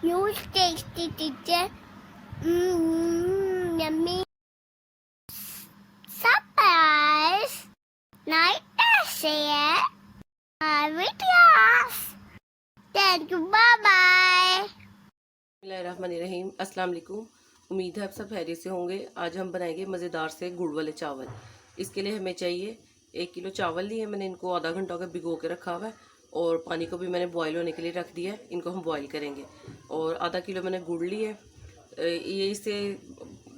Huge tasty teacher. Yummy. Surprise. Night share. Videos. Thank you. Bye bye. बिस्मिल्लाहिर्रहमानिर्रहीम। अस्सलाम वालेकुम। उम्मीद है आप सब खैरियत से होंगे। आज हम बनाएंगे मज़ेदार से गुड़ वाले चावल। इसके लिए हमें चाहिए 1 किलो चावल लिए मैंने, इनको आधा घंटा हो गया भिगो के रखा हुआ है और पानी को भी मैंने बॉईल होने के लिए रख दिया है। इनको हम बॉईल करेंगे। और आधा किलो मैंने गुड़ लिए। ये इसे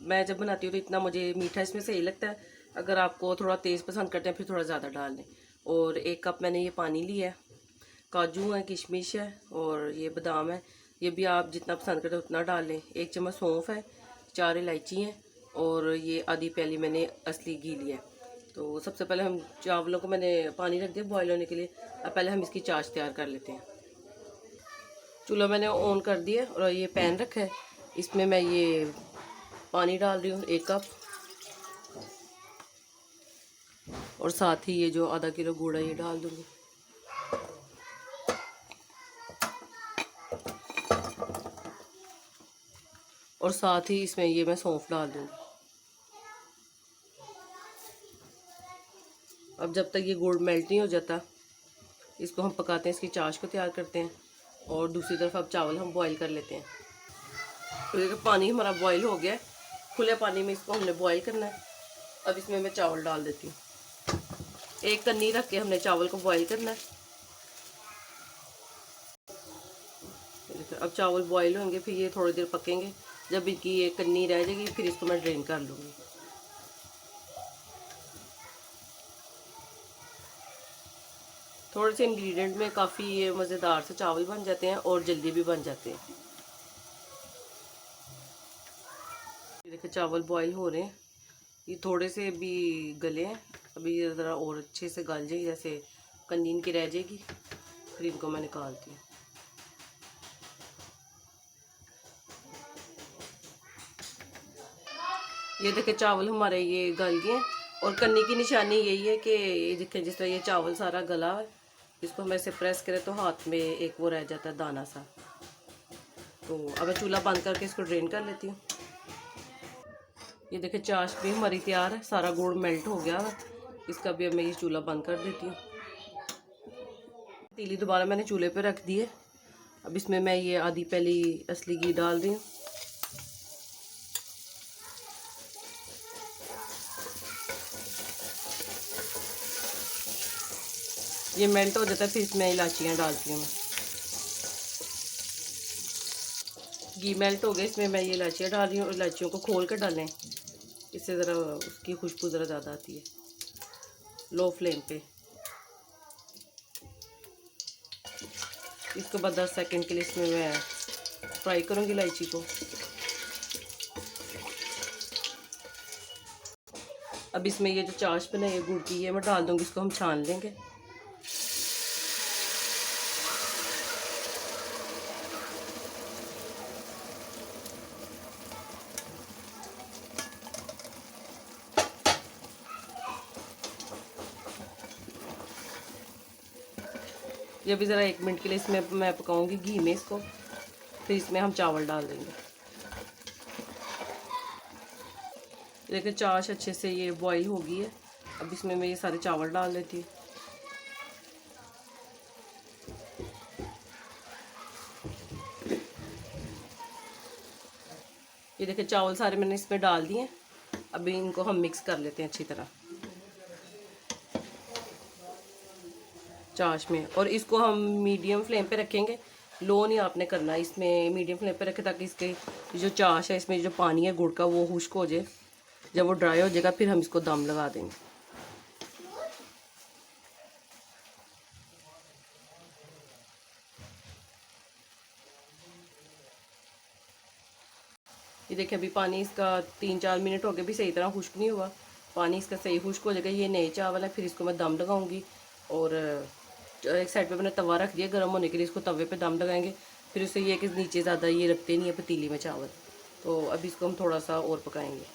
मैं जब बनाती हूँ तो इतना मुझे मीठा इसमें सही लगता है। अगर आपको थोड़ा तेज़ पसंद करते हैं फिर थोड़ा ज़्यादा डाल लें। और 1 कप मैंने ये पानी लिया है। काजू है, किशमिश है और ये बादाम है। ये भी आप जितना पसंद करते हो उतना डाल लें। 1 चम्मच सौंफ है, 4 इलायची हैं और ये आधी प्याली मैंने असली घी लिया है। तो सबसे पहले हम चावलों को मैंने पानी रख दिया बॉईल होने के लिए। अब पहले हम इसकी चाश तैयार कर लेते हैं। चूल्हा मैंने ऑन कर दिया और ये पैन रखा है। इसमें मैं ये पानी डाल रही हूँ 1 कप और साथ ही ये जो आधा किलो गुड़ है ये डाल दूँगी। और साथ ही इसमें ये मैं सौंफ डाल दूँगी। अब जब तक ये गुड़ मेल्ट नहीं हो जाता इसको हम पकाते हैं, इसकी चाश को तैयार करते हैं। और दूसरी तरफ अब चावल हम बॉईल कर लेते हैं। तो देखिए पानी हमारा बॉईल हो गया है। खुले पानी में इसको हमने बॉईल करना है। अब इसमें मैं चावल डाल देती हूँ। 1 कन्नी रख के हमने चावल को बॉईल करना है। अब चावल बॉईल होंगे फिर ये थोड़ी देर पकेंगे। जब इनकी ये कन्नी रह जाएगी फिर इसको मैं ड्रेन कर लूँगी। थोड़े से इंग्रेडिएंट में काफ़ी ये मज़ेदार से चावल बन जाते हैं और जल्दी भी बन जाते हैं। देखिए चावल बॉईल हो रहे हैं। ये थोड़े से भी गले हैं। अभी ये ज़रा और अच्छे से गल जाए, जैसे कन्नी इनकी रह जाएगी फिर इनको मैं निकालती हूँ। ये देखिए चावल हमारे ये गल गए हैं। और कन्नी की निशानी यही है कि देखिए जिस तरह ये चावल सारा गला है, इसको हम ऐसे प्रेस करें तो हाथ में एक वो रह जाता है दाना सा। तो अब मैं चूल्हा बंद करके इसको ड्रेन कर लेती हूँ। ये देखिए चाश भी हमारी तैयार है, सारा गुड़ मेल्ट हो गया है। इसका भी अब मैं ये चूल्हा बंद कर देती हूँ। तीली दोबारा मैंने चूल्हे पे रख दी है। अब इसमें मैं ये आधी प्याली असली घी डाल रही हूँ। ये मेल्ट हो जाता है फिर इसमें इलायचियाँ डालती हूँ मैं। घी मेल्ट हो गया, इसमें मैं ये इलायचियाँ डाल रही हूँ। और इलायचियों को खोल कर डालें, इससे ज़रा उसकी खुशबू ज़रा ज़्यादा आती है। लो फ्लेम पे इसको बाद 10 सेकंड के लिए इसमें मैं फ्राई करूँगी इलायची को। अब इसमें ये जो चाश बनाई है गुड़ की ये मैं डाल दूँगी। इसको हम छान लेंगे। ये भी ज़रा 1 मिनट के लिए इसमें मैं पकाऊंगी घी में इसको। फिर इसमें हम चावल डाल देंगे। देखिए चाश अच्छे से ये बॉईल हो गई है। अब इसमें मैं ये सारे चावल डाल देती हूँ। ये देखिए चावल सारे मैंने इसमें डाल दिए हैं। अभी इनको हम मिक्स कर लेते हैं अच्छी तरह चाश में। और इसको हम मीडियम फ्लेम पे रखेंगे, लो नहीं आपने करना। इसमें मीडियम फ्लेम पे रखें ताकि इसके जो चाश है इसमें जो पानी है गुड़ का वो खुश्क हो जाए। जब वो ड्राई हो जाएगा फिर हम इसको दम लगा देंगे। ये देखिए अभी पानी इसका 3-4 मिनट हो गए, भी सही तरह खुश्क नहीं हुआ। पानी इसका सही खुश्क हो जाएगा। ये नए चावल है। फिर इसको मैं दम लगाऊंगी। और एक साइड पे मैंने तवा रख दिया गर्म होने के लिए। इसको तवे पे दम लगाएंगे। फिर उससे ये कि नीचे ज़्यादा ये रखते नहीं है पतीली में चावल। तो अभी इसको हम थोड़ा सा और पकाएंगे।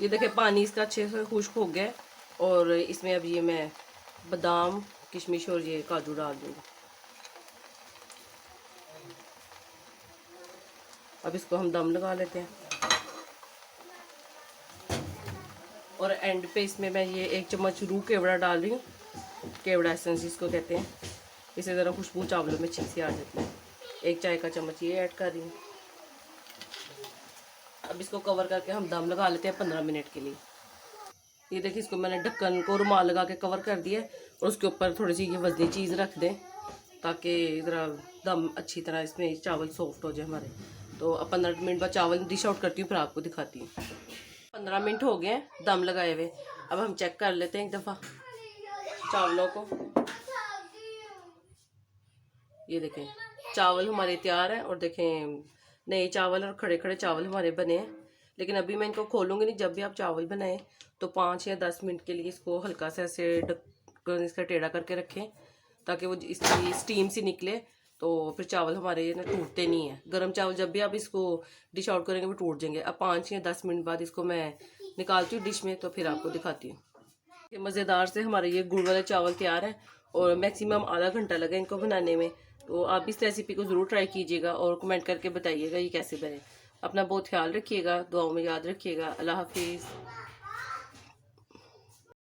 ये देखिए पानी इसका अच्छे से खुश्क हो गया है। और इसमें अब ये मैं बादाम, किशमिश और ये काजू डाल दूँगी। अब इसको हम दम लगा लेते हैं। और एंड पे इसमें मैं ये 1 चम्मच रूह केवड़ा डाल रही हूँ। केवड़ा एसेंस जिसको कहते हैं, इससे ज़रा खुशबू चावलों में अच्छी सी आ जाती है। 1 चाय का चम्मच ये ऐड कर रही हूँ। अब इसको कवर करके हम दम लगा लेते हैं 15 मिनट के लिए। ये देखिए, इसको मैंने ढक्कन को रुमाल लगा के कवर कर दिया है और उसके ऊपर थोड़ी सी ये वजनी चीज़ रख दें ताकि ज़रा दम अच्छी तरह इसमें चावल सॉफ्ट हो जाए हमारे। तो अब 15 मिनट बाद चावल डिश आउट करती हूँ, फिर आपको दिखाती हूँ। 15 मिनट हो गए हैं दम लगाए हुए। अब हम चेक कर लेते हैं एक दफ़ा चावलों को। ये देखें, चावल हमारे तैयार हैं और देखें नए चावल और खड़े खड़े चावल हमारे बने हैं। लेकिन अभी मैं इनको खोलूँगी नहीं। जब भी आप चावल बनाएं तो 5 या 10 मिनट के लिए इसको हल्का सा ऐसे ढक्कन इसका टेढ़ा करके रखें ताकि वो इसकी स्टीम सी निकले। तो फिर चावल हमारे ना टूटते नहीं हैं। गर्म चावल जब भी आप इसको डिश आउट करेंगे वो टूट जाएंगे। अब 5 या 10 मिनट बाद इसको मैं निकालती हूँ डिश में, तो फिर आपको दिखाती हूँ। ये मज़ेदार से हमारे ये गुड़ वाले चावल तैयार हैं और मैक्सिमम आधा घंटा लगा इनको बनाने में। तो आप इस रेसिपी को ज़रूर ट्राई कीजिएगा और कमेंट करके बताइएगा ये कैसे बने। अपना बहुत ख्याल रखिएगा, दुआओं में याद रखिएगा। अल्लाह हाफिज़।